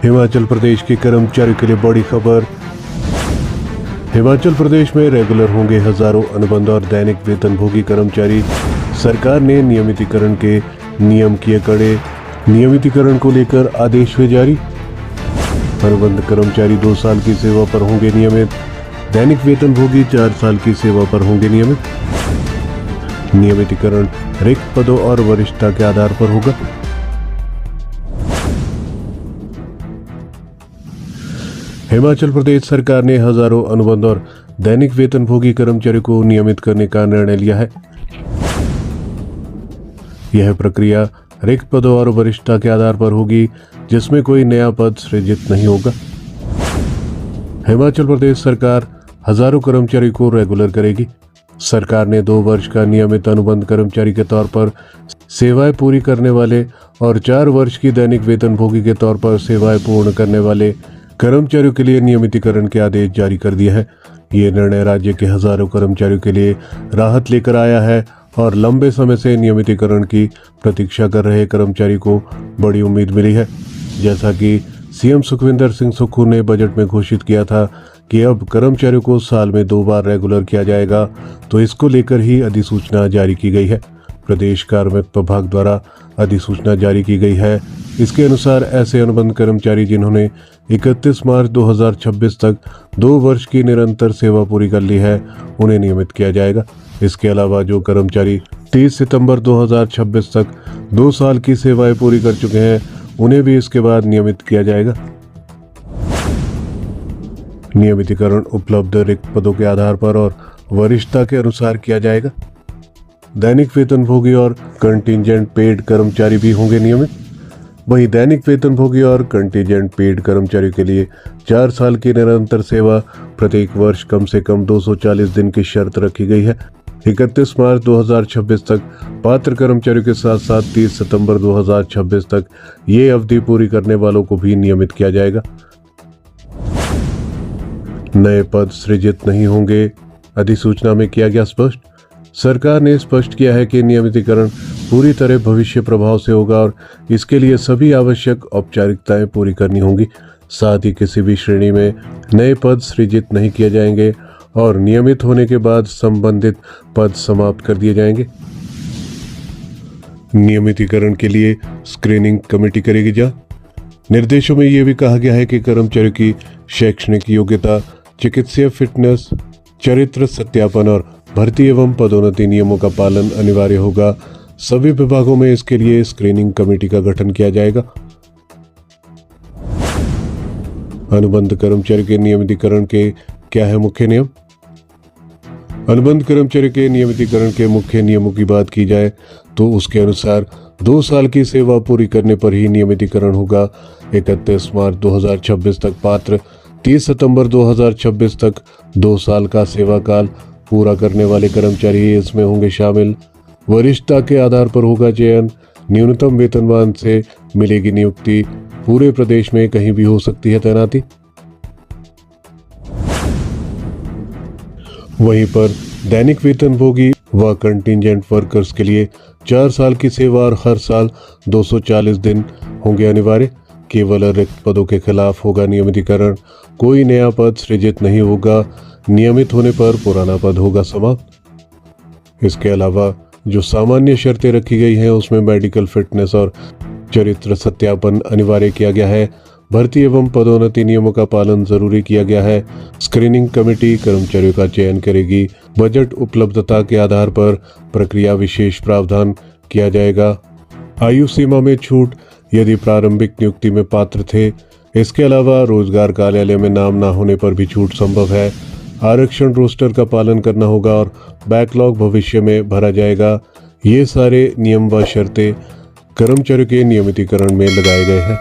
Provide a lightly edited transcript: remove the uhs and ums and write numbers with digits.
हिमाचल प्रदेश के कर्मचारियों के लिए बड़ी खबर। हिमाचल प्रदेश में रेगुलर होंगे हजारों अनुबंध और दैनिक वेतनभोगी कर्मचारी। सरकार ने नियमितीकरण के नियम किए कड़े। नियमितीकरण को लेकर आदेश हुए जारी। अनुबंध कर्मचारी 2 साल की सेवा पर होंगे नियमित। दैनिक वेतनभोगी 4 साल की सेवा पर होंगे नियमित। नियमितीकरण रिक्त पदों और वरिष्ठता के आधार पर होगा। हिमाचल प्रदेश सरकार ने हजारों अनुबंध और दैनिक वेतनभोगी कर्मचारियों को नियमित करने का निर्णय लिया है। यह प्रक्रिया रिक्त पदों और वरिष्ठता के आधार पर होगी, जिसमें कोई नया पद सृजित नहीं होगा। हिमाचल प्रदेश सरकार हजारों कर्मचारी को रेगुलर करेगी। सरकार ने 2 वर्ष का नियमित अनुबंध कर्मचारी के तौर पर सेवाएं पूरी करने वाले और 4 वर्ष की दैनिक वेतनभोगी के तौर पर सेवाएं पूर्ण करने वाले कर्मचारियों के लिए नियमितीकरण के आदेश जारी कर दिया है। ये निर्णय राज्य के हजारों कर्मचारियों के लिए राहत लेकर आया है और लंबे समय से नियमितीकरण की प्रतीक्षा कर रहे कर्मचारी को बड़ी उम्मीद मिली है। जैसा कि सीएम सुखविंदर सिंह सुक्खू ने बजट में घोषित किया था कि अब कर्मचारियों को साल में 2 बार रेगुलर किया जाएगा, तो इसको लेकर ही अधिसूचना जारी की गई है। प्रदेश कार्मिक विभाग द्वारा अधिसूचना जारी की गई है। इसके अनुसार ऐसे अनुबंध कर्मचारी जिन्होंने 31 मार्च 2026 तक 2 वर्ष की निरंतर सेवा पूरी कर ली है, उन्हें नियमित किया जाएगा। इसके अलावा जो कर्मचारी 30 सितंबर 2026 तक 2 साल की सेवाएं पूरी कर चुके हैं, उन्हें भी इसके बाद नियमित किया जाएगा। नियमितीकरण उपलब्ध रिक्त पदों के आधार पर और वरिष्ठता के अनुसार किया जाएगा। दैनिक वेतनभोगी और कंटिजेंट पेड कर्मचारी भी होंगे नियमित। वहीं दैनिक वेतनभोगी और कंटिजेंट पेड कर्मचारियों के लिए 4 साल की निरंतर सेवा प्रत्येक वर्ष कम से कम 240 दिन की शर्त रखी गई है। 31 मार्च 2026 तक पात्र कर्मचारियों के साथ साथ 30 सितंबर 2026 तक ये अवधि पूरी करने वालों को भी नियमित किया जाएगा। नए पद सृजित नहीं होंगे, अधिसूचना में किया गया स्पष्ट। सरकार ने स्पष्ट किया है कि नियमितीकरण पूरी तरह भविष्य प्रभाव से होगा और इसके लिए सभी आवश्यक औपचारिकताएं पूरी करनी होंगी। साथ ही किसी भी श्रेणी में नए पद सृजित नहीं किए जाएंगे और नियमित होने के बाद संबंधित पद समाप्त कर दिए जाएंगे। नियमितीकरण के लिए स्क्रीनिंग कमेटी करेगी जांच। निर्देशों में यह भी कहा गया है कि कर्मचारियों की शैक्षणिक योग्यता, चिकित्सीय फिटनेस, चरित्र सत्यापन और भर्ती एवं पदोन्नति नियमों का पालन अनिवार्य होगा। सभी विभागों में इसके लिए स्क्रीनिंग कमेटी का गठन किया जाएगा। अनुबंध कर्मचारी के नियमितीकरण के क्या है मुख्य नियम? अनुबंध कर्मचारी के नियमितीकरण के मुख्य नियमों की बात की जाए तो उसके अनुसार 2 साल की सेवा पूरी करने पर ही नियमितीकरण होगा। 31 मार्च 2026 तक पात्र, 30 सितंबर 2026 तक 2 साल का सेवा काल पूरा करने वाले कर्मचारी ही इसमें होंगे शामिल। वरिष्ठता के आधार पर होगा चयन। न्यूनतम वेतनमान से मिलेगी नियुक्ति। पूरे प्रदेश में कहीं भी हो सकती है तैनाती। वहीं पर दैनिक वेतनभोगी व कंटिजेंट वर्कर्स के लिए 4 साल की सेवा और हर साल 240 दिन होंगे अनिवार्य। केवल रिक्त पदों के खिलाफ होगा नियमितीकरण। कोई नया पद सृजित नहीं होगा। नियमित होने पर पुराना पद होगा समाप्त। इसके अलावा जो सामान्य शर्तें रखी गई हैं उसमें मेडिकल फिटनेस और चरित्र सत्यापन अनिवार्य किया गया है। भर्ती एवं पदोन्नति नियमों का पालन जरूरी किया गया है। स्क्रीनिंग कमेटी कर्मचारियों का चयन करेगी। बजट उपलब्धता के आधार पर प्रक्रिया विशेष प्रावधान किया जाएगा। आयु सीमा में छूट यदि प्रारंभिक नियुक्ति में पात्र थे। इसके अलावा रोजगार कार्यालय में नाम न होने पर भी छूट संभव है। आरक्षण रोस्टर का पालन करना होगा और बैकलॉग भविष्य में भरा जाएगा। ये सारे नियम व शर्तें कर्मचारियों के नियमितीकरण में लगाए गए हैं।